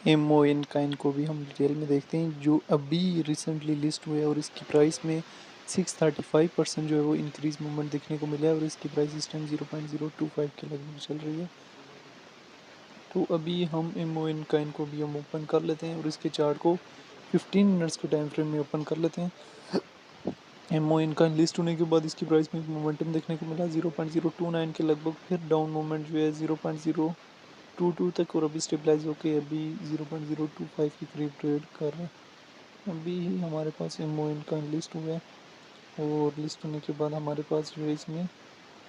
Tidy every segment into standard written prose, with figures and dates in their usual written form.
Ammo in Kine को भी हम डिटेल में देखते हैं, जो अभी रिसेंटली लिस्ट हुए और इसकी प्राइस में 635% जो है वो इंक्रीज मूवमेंट देखने को मिला है और इसकी प्राइस इस टाइम 0.025 के लगभग चल रही है। तो अभी हम एमओ इन काइन को भी हम ओपन कर लेते हैं और इसके चार्ट को 15 मिनट्स के टाइम फ्रेम में ओपन कर लेते हैं। एमओ इन काइन लिस्ट होने के बाद इसकी प्राइस में मोमेंटम देखने को मिला 0.029 के लगभग, फिर डाउन मोमेंट जो है 0.022 तक और अभी स्टेबलाइज होके अभी 0.025 के करीब ट्रेड कर रहा है। अभी ही हमारे पास एमओ इन काइन लिस्ट हुआ है और लिस्ट होने के बाद हमारे पास जो है इसमें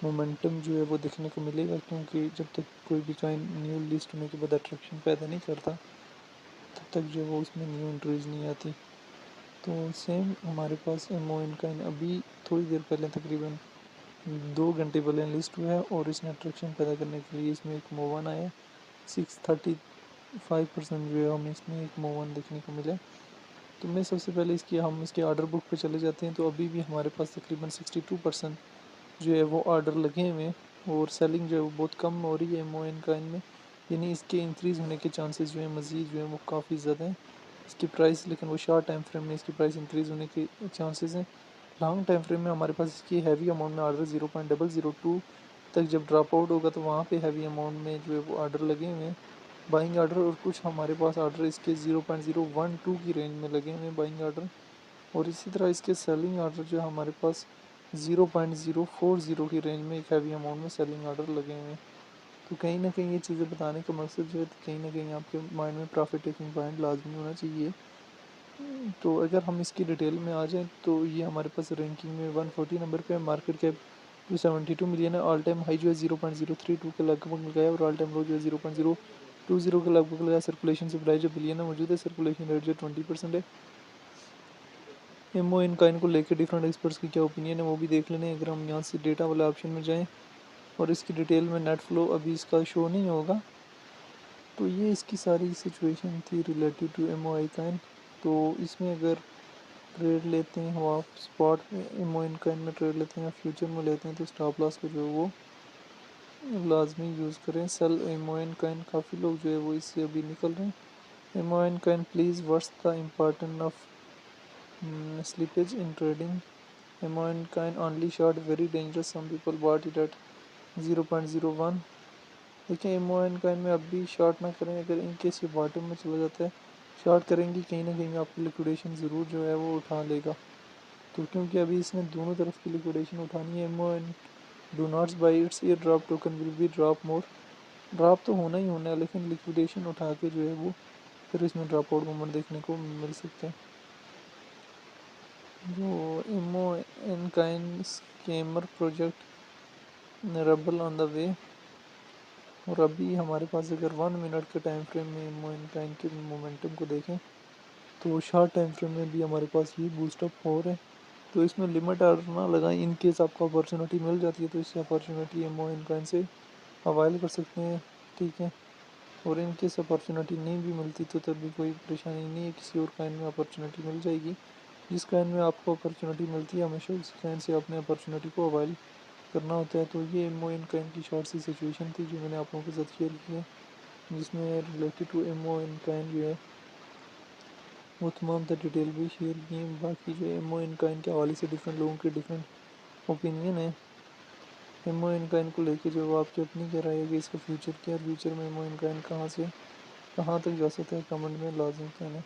मोमेंटम जो है वो देखने को मिलेगा, क्योंकि जब तक कोई भी काइन न्यू लिस्ट होने के बाद अट्रैक्शन पैदा नहीं करता तब तक जो है वो उसमें न्यू एंट्रीज नहीं आती। तो सेम हमारे पास एमओ इन काइन अभी थोड़ी देर पहले तकरीबन 2 घंटे पहले लिस्ट हुआ है और इसने अट्रैक्शन पैदा करने के लिए इसमें एक मोवन आया है। 635% जो है हमें इसमें एक मोवन देखने को मिला। तो मैं सबसे पहले हम इसके ऑर्डर बुक पे चले जाते हैं, तो अभी भी हमारे पास तकरीबन 62% जो है वो ऑर्डर लगे हुए हैं और सेलिंग जो है वो बहुत कम हो रही है एमओ इन काइन में, यानी इसके इंक्रीज़ होने के चांसेस जो है मज़ीद जो है वो काफ़ी ज़्यादा हैं इसकी प्राइस, लेकिन वो शॉर्ट टाइम फ्रेम में इसकी प्राइस इंक्रीज़ होने के चांसेस हैं। लॉन्ग टाइम फ्रेम में हमारे पास इसकी हैवी अमाउंट में ऑर्डर 0.002 तक जब ड्रॉप आउट होगा तो वहाँ पे हैवी अमाउंट में जो है वो ऑर्डर लगे हुए हैं बाइंग ऑर्डर, और कुछ हमारे पास ऑर्डर इसके 0.012 की रेंज में लगे हुए हैं बाइंग ऑर्डर, और इसी तरह इसके सेलिंग ऑर्डर जो हमारे पास 0.040 की रेंज में एक हैवी अमाउंट में सेलिंग ऑर्डर लगे हुए हैं। तो कहीं ना कहीं ये चीज़ें बताने का मकसद जो है कहीं ना कहीं आपके माइंड में प्रॉफिट टेकिंग पॉइंट लाजमी होना चाहिए। तो अगर हम इसकी डिटेल में आ जाएं तो ये हमारे पास रैंकिंग में 140 नंबर पे है, मार्केट कैप 272 मिलियन है, ऑल टाइम हाई जो है 0.032 के लगभग लगाया और ऑल टाइम लो जो है 0.020 के लगभग लगाया। सर्कुलेशन सप्लाई जो बिलियन में मौजूद है, सर्कुलेशन रेट जो 20% है। एमओ इन काइन को लेकर डिफरेंट एक्सपर्ट्स की क्या ओपिनियन है वो भी देख लेने। अगर हम यहाँ से डेटा वाले ऑप्शन में जाएँ और इसकी डिटेल में नेट फ्लो अभी इसका शो नहीं होगा, तो ये इसकी सारी सिचुएशन थी related to MO I coin. तो इसमें अगर ट्रेड लेते हैं हम, आप स्पॉट में एमओ इन काइन में ट्रेड लेते हैं या फ्यूचर में लेते हैं तो स्टॉप लॉस को जो है वो लाजमी यूज़ करें। सेल एमओ इन काइन काफ़ी लोग जो है वो इससे अभी निकल रहे हैं। MO in coin please what's the important of slippage in trading? Amount kind only short very dangerous. Some people bought it at 0.01. देखिए एमओ इन काइन में अभी शॉर्ट ना करें, अगर इनकेस ये बॉटम में चला जाता है शॉर्ट करेंगी कहीं ना कहीं आपकी लिक्विडेशन ज़रूर जो है वो उठा लेगा। तो क्योंकि अभी इसने दोनों तरफ की लिक्विडेशन उठानी है, MO in do nots by its airdrop token will be drop more. Drop तो होना ही होना है, लेकिन लिक्विडेशन उठा के जो है वो फिर इसमें ड्रॉप आउट मूवमेंट देखने को मिल सकते हैं। जो MO in coin scammer project rubble on the way, और अभी हमारे पास अगर 1 मिनट के टाइम फ्रेम में एमओ इन काइन के मोमेंटम को देखें तो शॉर्ट टाइम फ्रेम में भी हमारे पास ये बूस्टअप हो रहा है। तो इसमें लिमिट ऑर्डर ना लगाएं, इन केस आपको अपॉर्चुनिटी मिल जाती है तो इससे अपॉर्चुनिटी एमओ इन काइन से अवाइल कर सकते हैं, ठीक है। और इन केस अपॉर्चुनिटी नहीं भी मिलती तो तब भी कोई परेशानी नहीं है, किसी और काइन में अपॉर्चुनिटी मिल जाएगी। जिस काइन में आपको अपॉर्चुनिटी मिलती है हमेशा उस काइन से अपने अपॉर्चुनिटी को अवाइल करना होता है। तो ये एमओ इन काइन की शॉर्ट सी सिचुएशन थी जो मैंने आप लोगों के साथ शेयर की है, जिसमें related to MO in coin जो है वो तमाम तर डिटेल भी शेयर की हैं। बाकी जो एमओ इन काइन के हवाले से डिफरेंट लोगों के डिफरेंट ओपिनियन है एमओ इन काइन को लेके, जो आपकी अपनी क्या राय है कि इसका फ्यूचर क्या है, फ्यूचर में एमओ इन काइन कहाँ से कहाँ तक जा सकता है, कमेंट में लाजमी कहना।